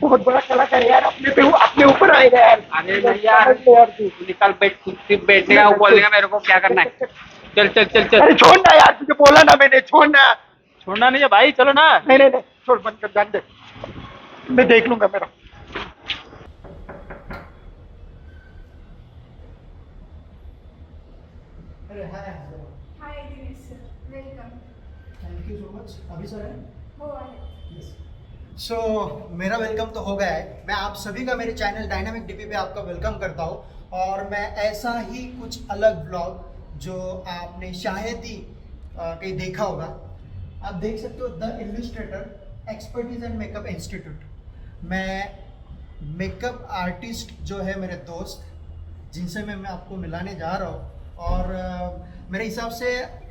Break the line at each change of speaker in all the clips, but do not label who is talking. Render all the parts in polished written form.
बहुत बड़ा कलाकार है यार, अपने ऊपर आएगा यार।
अरे नहीं यार, तू निकल, बैठ, सिर्फ बैठने का बोलेगा मेरे को, क्या करना है। चल चल चल चल।
अरे छोड़ ना यार, तुझे बोला ना मैंने, छोड़ ना।
छोड़ना नहीं है भाई, चलो ना।
नहीं नहीं नहीं, छोड़, बंद कर, जान दे, मैं देख लूंगा मेरा।
अरे हाय,
Hi Dinesh sir, welcome.
Thank you so much. अभी सर है।
Go ahead.
यस। सो मेरा वेलकम तो हो गया है। मैं आप सभी का मेरे चैनल डायनामिक डीपी पे आपका वेलकम करता हूँ, और मैं ऐसा ही कुछ अलग ब्लॉग जो आपने शायद ही कहीं देखा होगा, आप देख सकते हो, the Illustrator expertise and makeup institute. मैं मेकअप आर्टिस्ट जो है मेरे दोस्त, जिनसे मैं आपको मिलाने जा रहा हूँ, और मेरे हिसाब से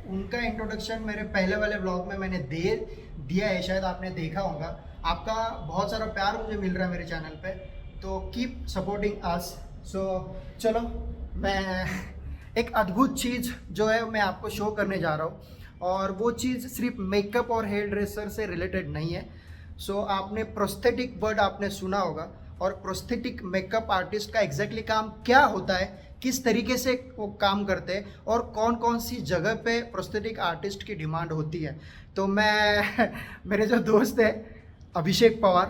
उनका इंट्रोडक्शन मेरे पहले वाले ब्लॉग में मैंने दे दिया है, शायद आपने देखा होगा। आपका बहुत सारा प्यार मुझे मिल रहा है मेरे चैनल पे, तो कीप सपोर्टिंग अस। सो चलो, मैं एक अद्भुत चीज़ जो है मैं आपको शो करने जा रहा हूँ, और वो चीज़ सिर्फ मेकअप और हेयर ड्रेसर से रिलेटेड नहीं है। सो आपने प्रोस्थेटिक वर्ड आपने सुना होगा, और प्रोस्थेटिक मेकअप आर्टिस्ट का एग्जैक्टली काम क्या होता है, किस तरीके से वो काम करते हैं, और कौन कौन सी जगह पे प्रोस्थेटिक आर्टिस्ट की डिमांड होती है। तो मैं मेरे जो दोस्त है अभिषेक पवार,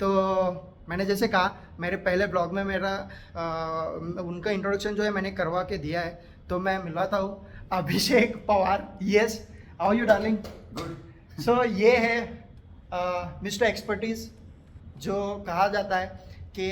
तो मैंने जैसे कहा मेरे पहले ब्लॉग में उनका इंट्रोडक्शन जो है मैंने करवा के दिया है, तो मैं मिलाता हूँ Abhishek Pawar. Yes, how you darling? Good. So ये है मिस्टर एक्सपर्टीज, जो कहा जाता है कि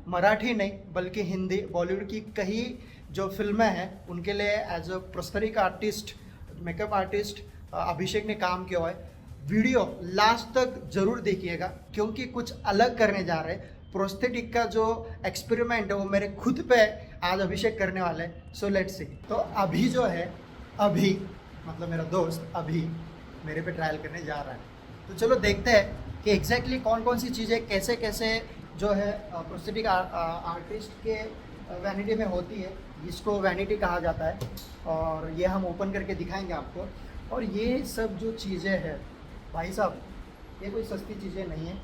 मराठी नहीं बल्कि हिंदी बॉलीवुड की कई जो फिल्में हैं उनके लिए as a prosthetic artist, makeup artist Abhishek ने काम किया हुआ है। वीडियो लास्ट तक ज़रूर देखिएगा, क्योंकि कुछ अलग करने जा रहे हैं। प्रोस्थेटिक का जो एक्सपेरिमेंट है वो मेरे खुद पे आज अभिषेक करने वाले हैं। So let's see. तो अभी जो है, अभी मतलब मेरा दोस्त अभी मेरे पे ट्रायल करने जा रहा है, तो चलो देखते हैं कि एग्जैक्टली कौन कौन सी चीज़ें कैसे कैसे जो है प्रोस्थेटिक आर्टिस्ट के वैनिटी में होती है, जिसको वैनिटी कहा जाता है, और ये हम ओपन करके दिखाएंगे आपको। और ये सब जो चीज़ें हैं भाई साहब, ये कोई सस्ती चीज़ें नहीं है,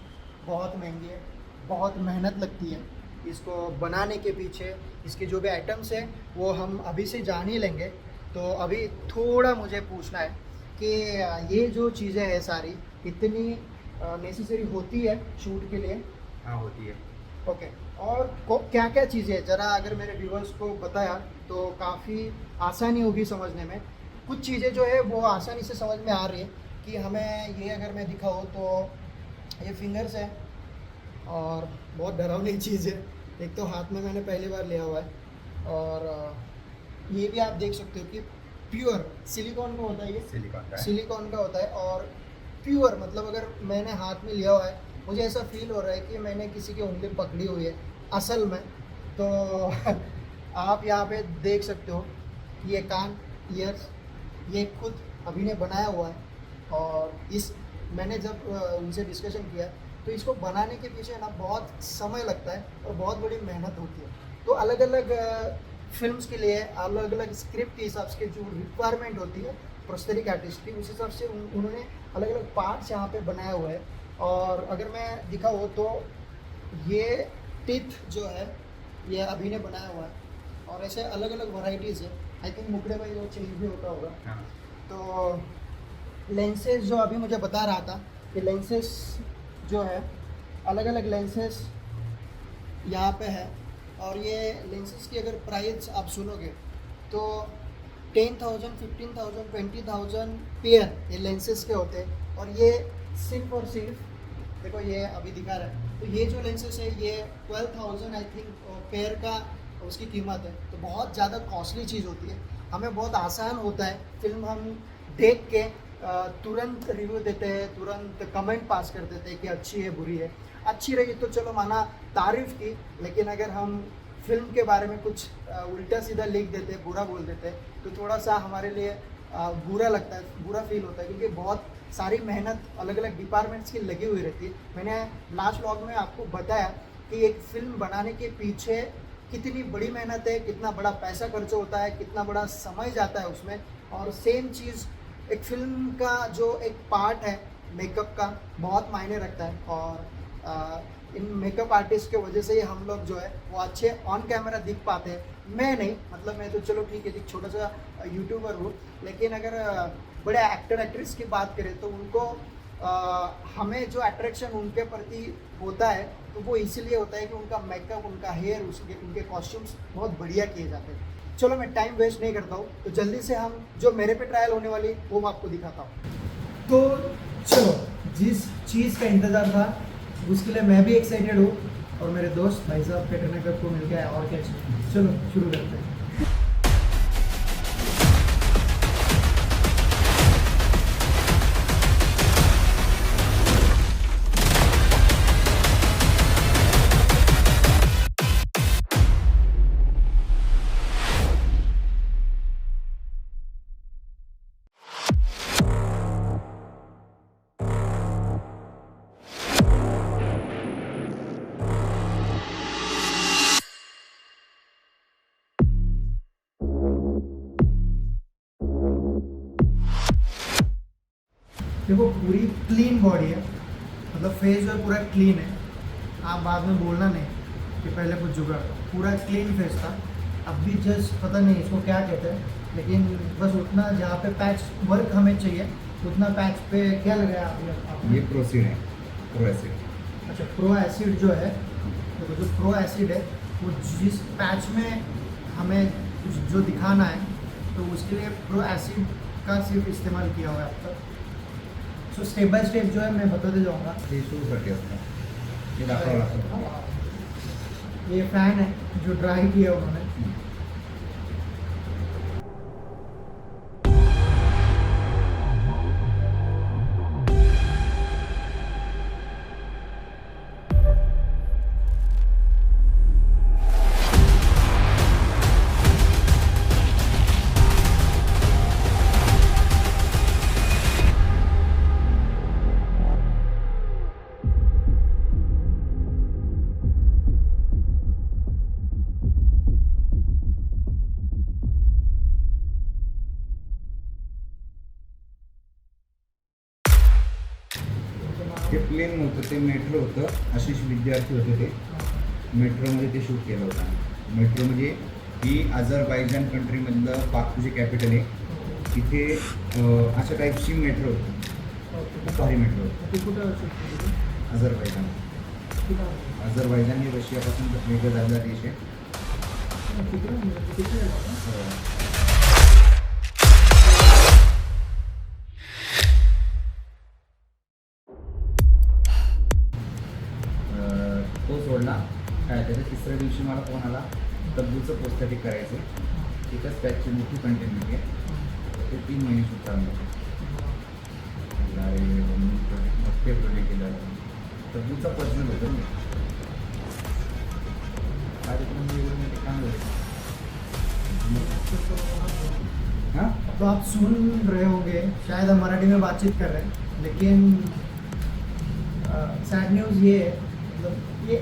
बहुत महंगी है, बहुत मेहनत लगती है इसको बनाने के पीछे। इसके जो भी आइटम्स हैं वो हम अभी से जान ही लेंगे। तो अभी थोड़ा मुझे पूछना है कि ये जो चीज़ें हैं सारी इतनी नेसेसरी होती है शूट के लिए?
हाँ होती है।
ओके। और क्या क्या चीज़ें हैं, ज़रा अगर मेरे व्यूअर्स को बताया तो काफ़ी आसानी होगी समझने में। कुछ चीज़ें जो है वो आसानी से समझ में आ रही है कि हमें ये अगर मैं दिखाऊँ तो ये फिंगर्स है, और बहुत डरावनी चीज़ है। एक तो हाथ में मैंने पहली बार लिया हुआ है, और ये भी आप देख सकते हो कि प्योर सिलिकॉन का होता है, ये सिलिकॉन का होता है। और प्योर मतलब अगर मैंने हाथ में लिया हुआ है, मुझे ऐसा फील हो रहा है कि मैंने किसी की उंगली पकड़ी हुई है असल में। तो आप यहाँ पे देख सकते हो, ये कान, ईयर्स, ये खुद अभी ने बनाया हुआ है। और इस मैंने जब उनसे डिस्कशन किया तो इसको बनाने के पीछे ना बहुत समय लगता है और बहुत बड़ी मेहनत होती है। तो अलग अलग फिल्म्स के लिए अलग अलग स्क्रिप्ट के हिसाब से जो रिक्वायरमेंट होती है प्रोस्थेटिक आर्टिस्ट की, उस हिसाब से उन्होंने अलग अलग पार्ट्स यहाँ पे बनाया हुआ है। और अगर मैं दिखाऊँ तो ये टिथ जो है ये अभी ने बनाया हुआ है, और ऐसे अलग अलग वैरायटीज़ है। आई थिंक मुकड़े भाई वो चेंज भी होता होगा।
हाँ।
तो लेंसेज जो अभी मुझे बता रहा था, कि लेंसेज जो है अलग अलग लेंसेज यहाँ पे है। और ये लेंसेज की अगर प्राइस आप सुनोगे तो 10,000, 15,000, 20,000 पेयर ये लेंसेज के होते हैं। और ये सिर्फ और सिर्फ देखो ये अभी दिखा रहा है, तो ये जो लेंसेज है ये 12,000 आई थिंक पेयर का उसकी कीमत है। तो बहुत ज़्यादा कॉस्टली चीज़ होती है। हमें बहुत आसान होता है, फिल्म हम देख के तुरंत रिव्यू देते हैं, तुरंत कमेंट पास कर देते हैं कि अच्छी है बुरी है। अच्छी रही तो चलो माना, तारीफ़ की, लेकिन अगर हम फिल्म के बारे में कुछ उल्टा सीधा लिख देते हैं, बुरा बोल देते हैं, तो थोड़ा सा हमारे लिए बुरा लगता है, बुरा फील होता है, क्योंकि बहुत सारी मेहनत अलग अलग डिपार्टमेंट्स की लगी हुई रहती है। मैंने लास्ट व्लॉग में आपको बताया कि एक फ़िल्म बनाने के पीछे कितनी बड़ी मेहनत है, कितना बड़ा पैसा खर्च होता है, कितना बड़ा समय जाता है उसमें। और सेम चीज़ एक फ़िल्म का जो एक पार्ट है मेकअप का बहुत मायने रखता है। और इन मेकअप आर्टिस्ट के वजह से ही हम लोग जो है वो अच्छे ऑन कैमरा दिख पाते हैं। मैं नहीं, मतलब मैं तो चलो ठीक है, एक छोटा सा यूट्यूबर हूँ, लेकिन अगर बड़े एक्टर एक्ट्रेस की बात करें तो उनको हमें जो अट्रैक्शन उनके प्रति होता है तो वो इसीलिए होता है कि उनका मेकअप, उनका हेयर, उनके कॉस्ट्यूम्स बहुत बढ़िया किए जाते हैं। चलो मैं टाइम वेस्ट नहीं करता हूँ, तो जल्दी से हम जो मेरे पे ट्रायल होने वाली वो मैं आपको दिखाता हूँ। तो चलो, जिस चीज़ का इंतज़ार था उसके लिए मैं भी एक्साइटेड हूँ और मेरे दोस्त भाई साहब कैटरीना कैफ को मिल गया है, और क्या चाहिए। चलो शुरू करते हैं। देखो पूरी क्लीन बॉडी है, मतलब फेस जो पूरा क्लीन है। आप बाद में बोलना नहीं कि पहले कुछ जुगाड़, पूरा क्लीन फेस था। अब भी जस्ट पता नहीं इसको क्या कहते हैं, लेकिन बस उतना जहाँ पे पैच वर्क हमें चाहिए उतना पैच पे क्या लगाया आपने?
ये प्रोसीड है, प्रो एसिड।
अच्छा, प्रो एसिड जो है, तो जो प्रो एसिड है वो जिस पैच में हमें जो दिखाना है तो उसके लिए प्रो एसिड का सिर्फ इस्तेमाल किया हुआ है अब तक। सो स्टेप बाय स्टेप जो है मैं बताते जाऊँगा।
ते शूसाठी असतं, हे दाखवावं लागतं।
ये फैन है जो ड्राई किया उन्होंने।
ते प्लेन नव्हतं, ते मेट्रो होतं। आशिष विद्यार्थी होते, ते मेट्रोमध्ये ते शूट केलं होतं। मेट्रो म्हणजे ही अझरबैजान कंट्रीमधलं बाकूची कॅपिटल आहे। तिथे अशा टाईपची मेट्रो होती, खूप भारी मेट्रो होती।
ते कुठं shoot केलं?
अझरबैजान
कुठं?
अझरबैजान ही रशियापासून वेगळं झालेला देश आहे।
किती वेळ लागला?
तो सोडला काय, त्याच्या तिसऱ्या दिवशी मला फोन आला, तब्बूचं पोस्टॅटिक करायचं आहे। एकाच पॅचची मोठी कंटेनमेंट आहे, ते 3 महिने शूट चालणार आहे। मोठे प्रोजेक्ट केलं, तब्बूचा पर्सनल होतं ना कार्यक्रम काम हाँ।
तो आप सुन रहे होंगे, शायद हम मराठी में बातचीत कर रहे हैं, लेकिन सैड न्यूज़ ये है, मतलब ये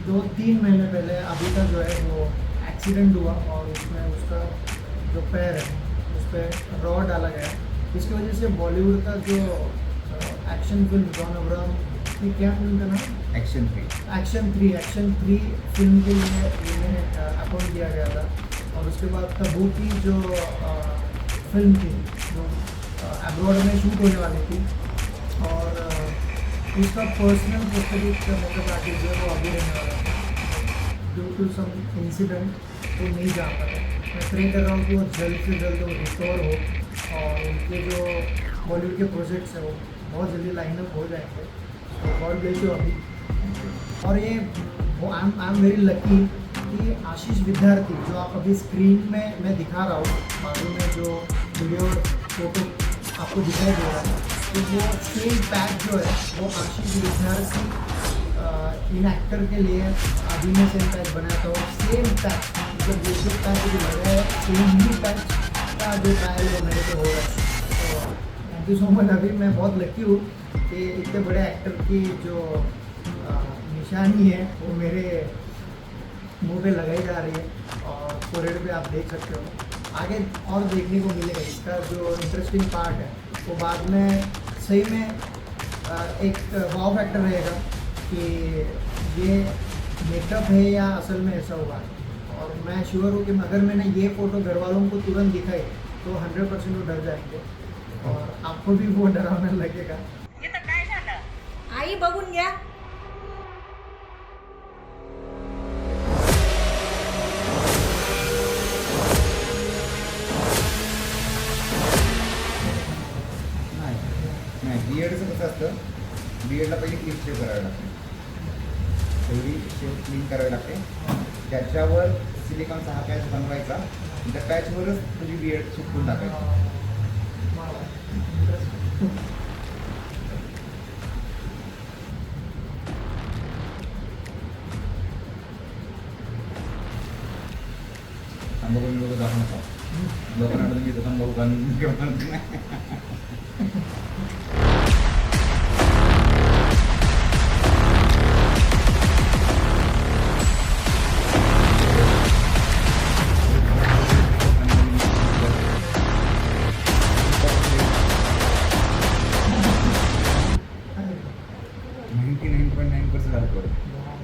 2-3 महीने पहले अभी का जो है वो एक्सीडेंट हुआ और उसमें उसका जो पैर है उस पर रॉड डाला गया। इसकी वजह से बॉलीवुड का जो एक्शन फिल्म जॉन अब्राहम की, क्या फिल्म का नाम?
एक्शन 3
फिल्म के लिए इन्हें अपॉइंट किया गया था। और उसके बाद तब्बू की जो फिल्म थी जो अब्रॉड में शूट होने वाली थी, और उसका पर्सनल प्रोस्टेटिक मेकअप आर्टिस्ट जो वो अभी रहने वाला था, ड्यू टू सम इंसिडेंट वो नहीं जा पाया। मैं प्रे कर रहा हूँ कि वो जल्द से जल्द वो रिकवर हो और उनके जो बॉलीवुड के प्रोजेक्ट्स हैं वो बहुत जल्दी लाइनअप हो जाएंगे। तो गॉड ब्लेस यू अभी। और ये आई एम वेरी लकी कि आशीष विद्यार्थी जो आप अभी स्क्रीन में मैं दिखा रहा हूँ, बाजू में जो वीडियो फोटो आपको दिखाई दे रहा है, तो वो सेम पैक जो है वो आशीष विद्यार्थी इन एक्टर के लिए अभी मैं सेम पैच बनाया था। सेम पैच मतलब जैसे पैच जो लगा है सेम ही पैच का जो ट्रायल वो मेरे पे हो रहा है। तो थैंक यू सो मच। अभी मैं बहुत लकी हूँ कि इतने बड़े एक्टर की जो निशानी है वो मेरे मुंह पे लगाई जा रही है और फोरहेड पे आप देख सकते हो। आगे और देखने को मिलेगा। इसका जो इंटरेस्टिंग पार्ट है वो बाद में सही में एक वाव फैक्टर रहेगा कि ये मेकअप है या असल में ऐसा हुआ है। और मैं श्योर हूँ कि अगर मैंने ये फ़ोटो घर वालों को तुरंत दिखाई तो 100% वो डर जाएंगे और आपको भी वो डरावना लगेगा।
आई बघून घ्या.
नाही बीएडचं कसं असतं, बीएडला पहिली क्लीन शेव करावी लागते, तेवढी शेव क्लीन करावी लागते, त्याच्यावर सिलिकॉनचा हा पॅच बनवायचा, त्या पॅचवरच तुझी बीएड सुकून टाकायची. तंबाखू लोक दाखवून नका लोकांना तुम्ही तंबाखू घालून किंवा नाही.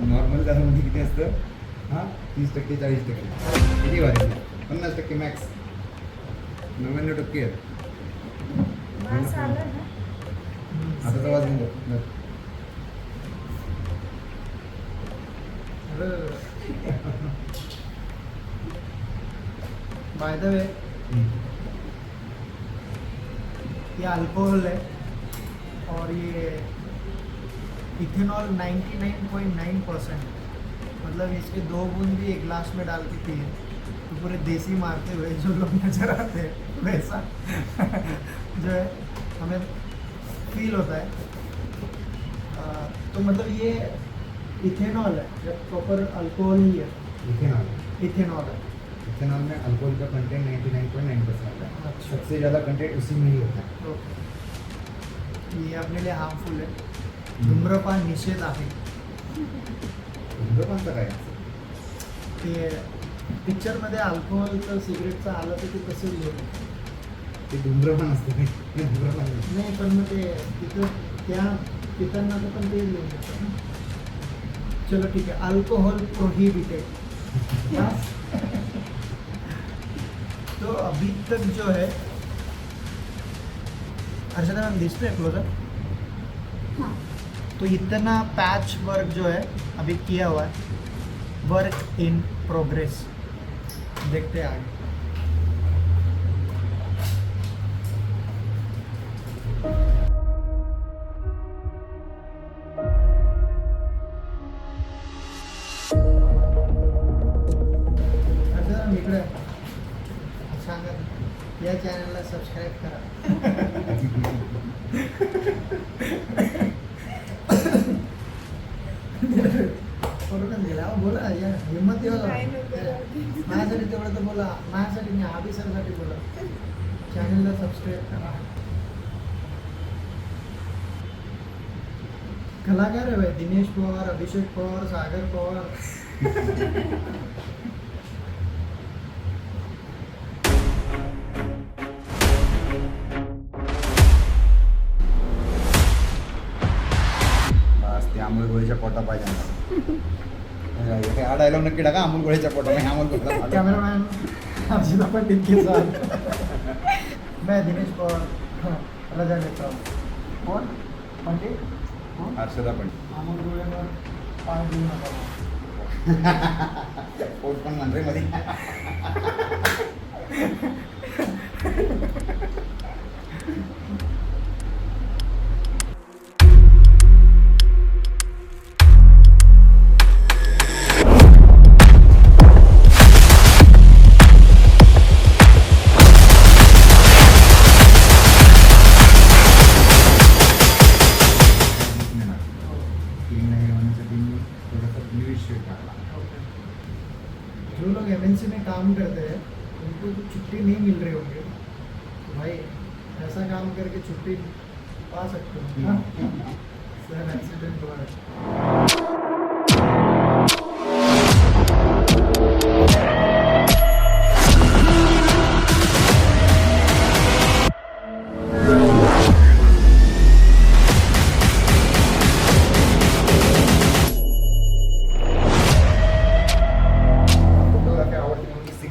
नॉर्मल दारूमध्ये किती असतं? हां 30% 40% किती वाढेल? 50% मॅक्स, 99% आहे.
वास आला ना.
आता तर वाजून बघ.
बाय द वे ये अल्कोहल है और ये इथेनॉल 99.9%, मतलब इसके 2 बूंद भी एक गिलास में डाल के पिए तो पूरे देसी मारते हुए जो लोग नजर आते हैं वैसा जो है हमें फील होता है। तो मतलब ये इथेनॉल है, जब प्रॉपर अल्कोहल ही है, इथेनॉल है।
इथेनॉल में अल्कोहल का कंटेंट 99.9% होता है.
अच्छा।
सबसे ज़्यादा कंटेंट उसी में ही होता है.
ओके, ये अपने लिए हार्मफुल है, धूम्रपान निषेध आहे।
धूम्रपानचं काय?
ते पिक्चरमध्ये अल्कोहोलचं सिगरेटचं आलं तर ते कसं लिहिलं
ते धूम्रपान असतं, ते धूम्रपान नाही.
नाही, पण मग ते तिथं त्या पितांना तर पण ते लिहून देतात ना. चलो ठीक है, अल्कोहल प्रोहिबिटेड। तो अभी तक जो है अर्चना मैम डिस्प्ले क्लोजर,
हाँ.
तो इतना पैच वर्क जो है अभी किया हुआ है, वर्क इन प्रोग्रेस, देखते हैं आगे। अर्चना मैम इकडे सांगा, या चॅनलला सबस्क्राईब करा। पडूनच गेला, बोला या हिंमत येऊ
काय नको.
माझ्यासाठी तेवढं तर बोला, माझ्यासाठी नाही अभिसरसाठी बोला, चॅनलला सबस्क्राईब करा। कलाकार आहे भाई, दिनेश पवार, अभिषेक पवार, सागर पवार।
बस ते अमोल गोळेच्या पोटा पाहिजे आम्हाला. हा डायलॉग नक्की टाका, अमोल गोळेच्या पोटा नाही, अमोल गोळेचा
कैमरामैन अर्चना पंडित के साथ मैं दिनेश पवार रजा लेता हूँ। कौन पंडित? कौन?
हर्षदा पण
अमोल गोळेवर पाय देऊ नका।
पोट पण मंदिरमध्ये.
जो लोग एमएनसी में काम करते हैं उनको तो छुट्टी नहीं मिल रही होंगी, तो भाई ऐसा काम करके छुट्टी पा सकते हो ना। सर एक्सीडेंट हुआ है।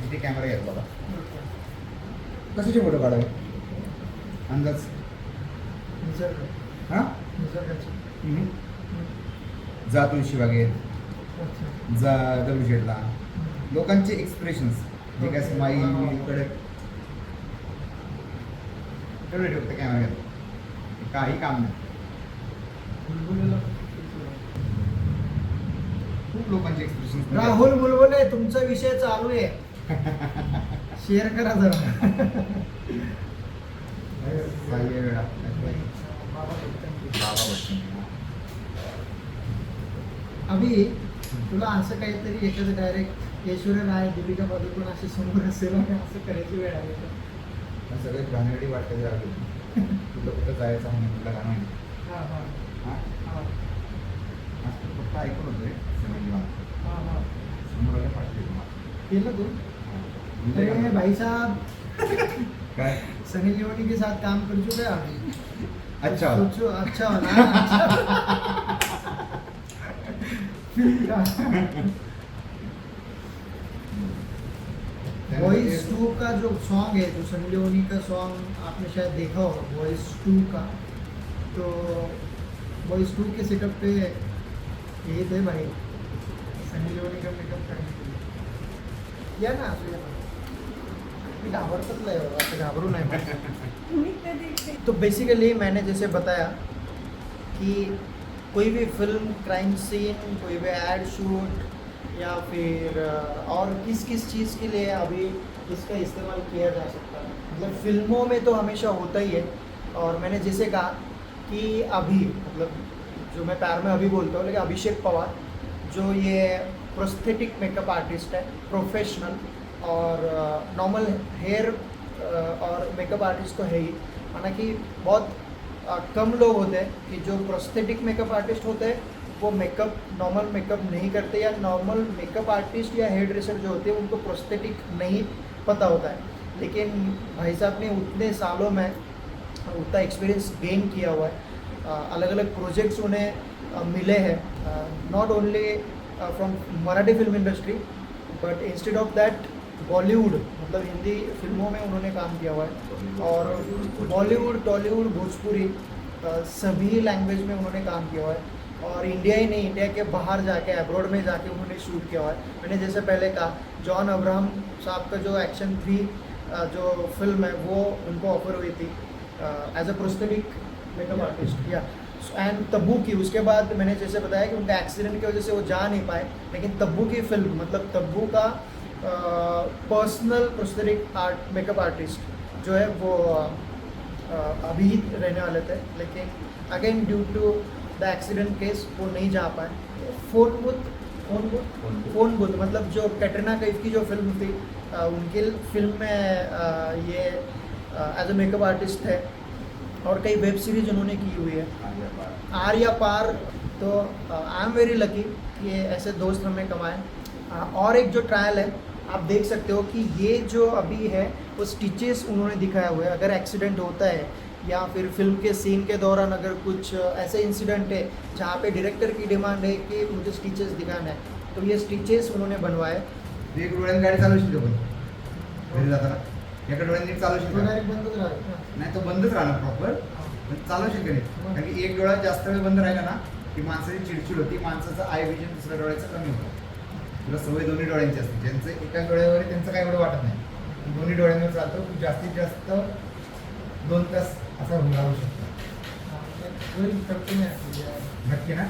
इथे कॅमेरा घेतला होता. कशाचे फोटो काढावे अंदाज?
निसर्ग
हां
निसर्गाची.
जा तुळशीबागेत,
अच्छा.
जा दगडूशेठला, लोकांचे एक्सप्रेशन्स जे काय स्माईल कडे तेवढे ठेवतं कॅमेरा घेतला. काही काम नाही.
बुलबुलेला
खूप लोकांचे एक्सप्रेशन्स.
राहुल बुलबुले तुमचा विषय चालू आहे. शेअर करा जरा.
वेळा
बाबा
बाबा बच्चन.
अभि तुला असं काहीतरी एखादं डायरेक्ट ऐश्वर्या राय दीपिका पादुकोण असे समोर असेल आणि असं करायची वेळ आली का?
मग सगळे घाणेरडी वाटते राहिली. तुला कुठं जायचं आहे तुला काय माहिती.
हां हां
हां
हां
आज फक्त ऐकून होतं रे सगळी बात.
हां हां
समोर आलं पाठवते तुम्हाला.
केलं तू?
म्हणजे
अरे भाई साहब,
काय
सनी लियोनी के साथ काम कर चुके हैं अभी.
अच्छा
सोचो अच्छा वाला. वॉइस 2 का जो सॉन्ग है, जो सनी लियोनी का सॉन्ग आपने शायद देखा हो, वॉइस 2 का. तो वॉइस 2 के सेटअप पे ये थे भाई सनी लियोनी का मेकअप करने के लिए. या ना असं या ना. मी घाबरतच नाही बाबा, असं घाबरू नाही.
मी कधी
तो बेसिकली मैंने जैसे बताया कि कोई भी फिल्म क्राइम सीन, कोई भी एड शूट या फिर और किस किस चीज़ के लिए अभी इसका इस्तेमाल किया जा सकता है. मतलब फिल्मों में तो हमेशा होता ही है. और मैंने जैसे कहा कि अभी मतलब जो मैं प्यार में अभी बोलता हूँ, लेकिन अभिषेक पवार जो ये प्रोस्थेटिक मेकअप आर्टिस्ट है, प्रोफेशनल और नॉर्मल हेयर और मेकअप आर्टिस्ट तो है ही. हालांकि बहुत कम लोग होते हैं कि जो प्रोस्थेटिक मेकअप आर्टिस्ट होते हैं वो मेकअप नॉर्मल मेकअप नहीं करते, या नॉर्मल मेकअप आर्टिस्ट या हेयर ड्रेसर जो होते हैं उनको प्रोस्थेटिक नहीं पता होता है. लेकिन भाई साहब ने उतने सालों में उतना एक्सपीरियंस गेन किया हुआ है. अलग अलग प्रोजेक्ट्स उन्हें मिले हैं, not only from Marathi film industry but instead of that Bollywood, मतलब हिंदी फिल्मों में उन्होंने काम किया हुआ है. और बॉलीवुड, टॉलीवुड, भोजपुरी सभी लैंग्वेज में उन्होंने काम किया हुआ है. और इंडिया ही नहीं, इंडिया के बाहर जाके अब्रॉड में जाके उन्होंने शूट किया हुआ है. मैंने जैसे पहले कहा, जॉन अब्राहम साहब का जो एक्शन 3 जो फिल्म है वो उनको ऑफर हुई थी as a prosthetic makeup artist. या एंड तब्बू की, उसके बाद मैंने जैसे बताया कि उनका एक्सीडेंट की वजह से वो जा नहीं पाए, लेकिन तब्बू की फिल्म, मतलब तब्बू का personal prosthetic art makeup artist जो है वो अभी रहने वाले थे, लेकिन again due to the accident case वो नहीं जा पाए. फोन बुथ मतलब जो कैटरीना कैफ की जो फिल्म थी, उनकी फिल्म में ये एज अ मेकअप आर्टिस्ट थे. और कई वेब सीरीज उन्होंने की हुई है, आर्या पार. तो आई एम वेरी लकी कि ऐसे दोस्त हमें कमाए. और एक जो ट्रायल है आप देख सकते हो कि ये जो अभी है वो स्टिचेस उन्होंने दिखाया हुआ है. अगर एक्सीडेंट होता है या फिर फिल्म के सीन के दौरान अगर कुछ ऐसे इंसिडेंट है जहाँ पे डायरेक्टर की डिमांड है कि मुझे स्टिचेस दिखाना है, तो ये स्टिचेस उन्होंने बनवाए.
एक डोळ्याने गाडी चालवशील का पण घरी जाताना? एका डोळ्याने नीट चालवशील
तो
का?
डायरेक्ट बंदच राहतो.
नाही तो बंदच राहणार प्रॉपर, पण चालवशील का नाही? कारण की एक डोळा जास्त वेळ बंद राहिला ना की माणसाची चिडचिड होती, माणसाचं आय विजन दुसऱ्या डोळ्याचं कमी होतं. तुला सवय दोन्ही डोळ्यांची असते. ज्यांचं एका डोळ्यावर आहे त्यांचं काय एवढं वाटत नाही, दोन्ही डोळ्यांवर चालतो. तू जास्तीत जास्त 2 तास असा राहू शकतो.
होईल, करतो मी actually.
नक्की ना?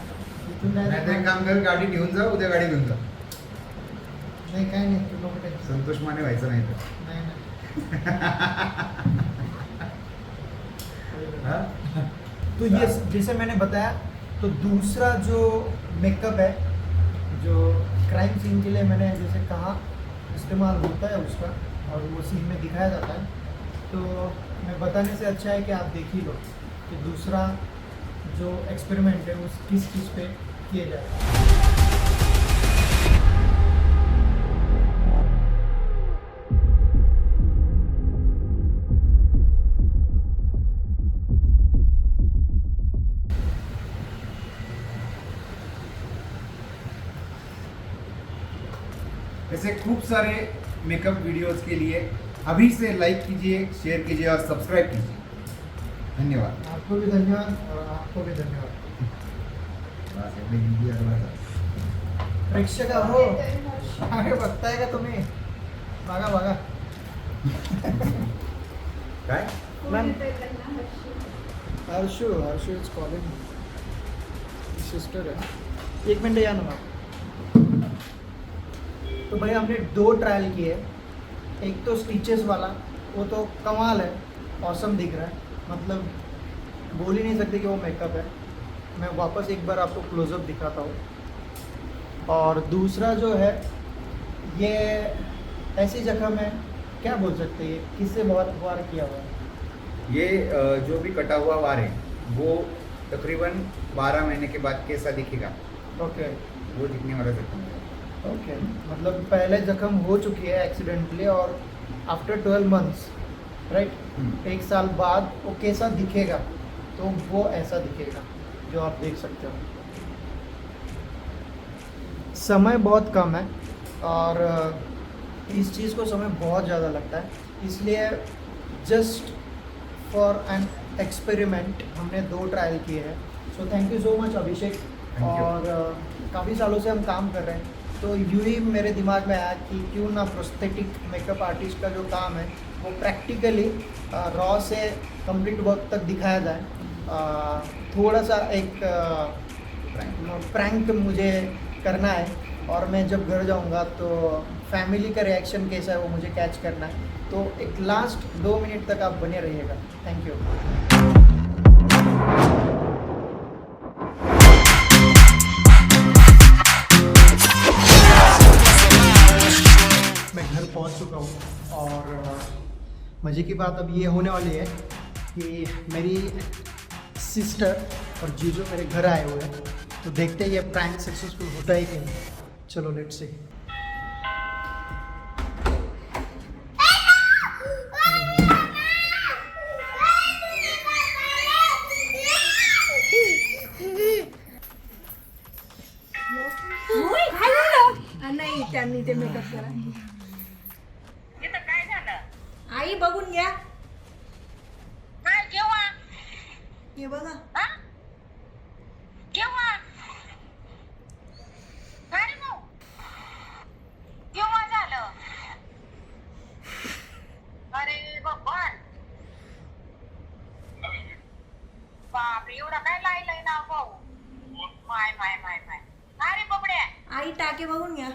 इथून
नाही तर एक
direct-
काम कर, गाडी घेऊन जा, उद्या गाडी घेऊन जा.
नाही काय नाही, तू नको tension.
संतोष माने व्हायचं नाही तर.
नाही नाही.
हा?
तो ये जैसे मैंने बताया, तो दूसरा जो मेकअप है जो क्राइम सीन के लिए मैंने जैसे कहा इस्तेमाल होता है उसका, और वो सीन में दिखाया जाता है. तो मैं बताने से अच्छा है कि आप देख ही लो कि दूसरा जो एक्सपेरिमेंट है वो किस चीज़ पे किए जाए.
असे खूप सारे मेकअप वीडियोस के लिए अभी से लाइक कीजिए, शेयर कीजिए और सब्सक्राइब कीजिए। धन्यवाद।
आपको भी धन्यवाद और आपको भी धन्यवाद।
बस एवढी हिंदी आठवतात.
प्रेक्षक हो अरे बघताय का तुम्ही? बघा बघा.
काय?
Ma'am Harshu is calling, sister है. एक मिनट या ना मैम. तो भाई हमने 2 ट्रायल किए. एक तो स्टिचेस वाला, वो तो कमाल है, ऑसम दिख रहा है, मतलब बोल ही नहीं सकते कि वो मेकअप है. मैं वापस एक बार आपको क्लोजअप दिखाता हूँ. और दूसरा जो है ये ऐसी जगह में क्या बोल सकते हैं, किससे बहुत वार किया हुआ है.
ये जो भी कटा हुआ वार है वो तकरीबन 12 महीने के बाद कैसा दिखेगा
ओके
वो दिखने वाला जख्म है.
ओके, मतलब पहले जख्म हो चुकी है एक्सीडेंटली और आफ्टर 12 मंथ्स राइट, 1 साल बाद वो कैसा दिखेगा, तो वो ऐसा दिखेगा जो आप देख सकते हो. समय बहुत कम है और इस चीज़ को समय बहुत ज़्यादा लगता है, इसलिए जस्ट फॉर एन एक्सपेरिमेंट हमने 2 ट्रायल किए हैं. So thank you so much Abhishek.
you.
और काफ़ी सालों से हम काम कर रहे हैं, तो यूँ ही मेरे दिमाग में आया कि क्यों ना प्रोस्थेटिक मेकअप आर्टिस्ट का जो काम है वो प्रैक्टिकली रॉ से कंप्लीट वर्क तक दिखाया जाए. थोड़ा सा एक प्रैंक मुझे करना है और मैं जब घर जाऊंगा तो फैमिली का रिएक्शन कैसा है वो मुझे कैच करना है. तो एक लास्ट 2 मिनट तक आप बने रहिएगा. Thank you. मैं घर पहुंच चुका हूं और मज़े की बात अब ये होने वाली है कि मेरी सिस्टर और जीजू मेरे घर आए हुए हैं, तो देखते हैं ये प्रैंक सक्सेसफुल होता है कि नहीं. चलो लेट्स सी.
नाही त्यांनी ते मेकअप करा.
इथं काय झालं?
आई बघून घ्या.
काय केव्हा?
हे बघा.
हा? केव्हा? काय रे भाऊ? केव्हा झालं? अरे भगवान. बापरे, एवढा काय लायलंय ना भाऊ? My my my my. अरे बबड्या.
आई टाके बघून घ्या.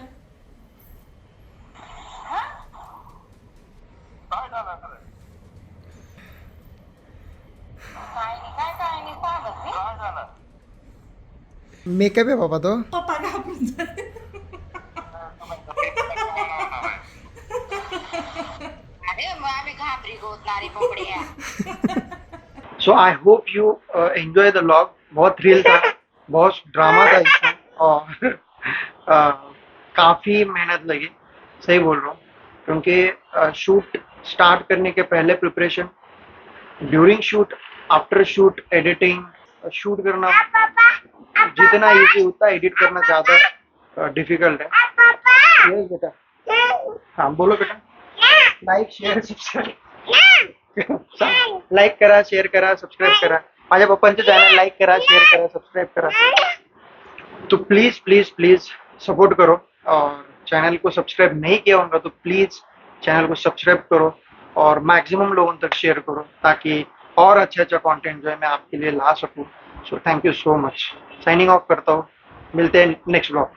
हा?
काय झालं खरं?
काय नाही सांगत मी.
काय झालं?
मेकअप आहे बाबा तो.
पप्पा घाबरून झाले.
अरे मग आम्ही घाबरी गोतणारी बबड्या.
So I hope you enjoy the vlog. बहुत थ्रिल था, बहुत ड्रामा था इसमें और काफ़ी मेहनत लगी. सही बोल रहा हूँ, क्योंकि शूट स्टार्ट करने के पहले preparation, during shoot, after shoot editing. Shoot करना जितना इजी होता है एडिट करना ज़्यादा डिफिकल्ट है. यस बेटा. हाँ बोलो बेटा. Like share subscribe. लाईक करा, शेअर करा, सबस्क्राईब करा. माझ्या पप्पांचं चॅनल लाईक करा, शेअर करा, सबस्क्राईब करा. तो प्लीज़ प्लीज़ प्लीज़ सपोर्ट करो. और चैनल को सब्सक्राइब नहीं किया होगा तो प्लीज़ चैनल को सब्सक्राइब करो और मैक्सिमम लोगों तक शेयर करो, ताकि और अच्छा कंटेंट जो है मैं आपके लिए ला सकूं. So thank you so much. Signing off करता हूँ. मिलते हैं नेक्स्ट ब्लॉग.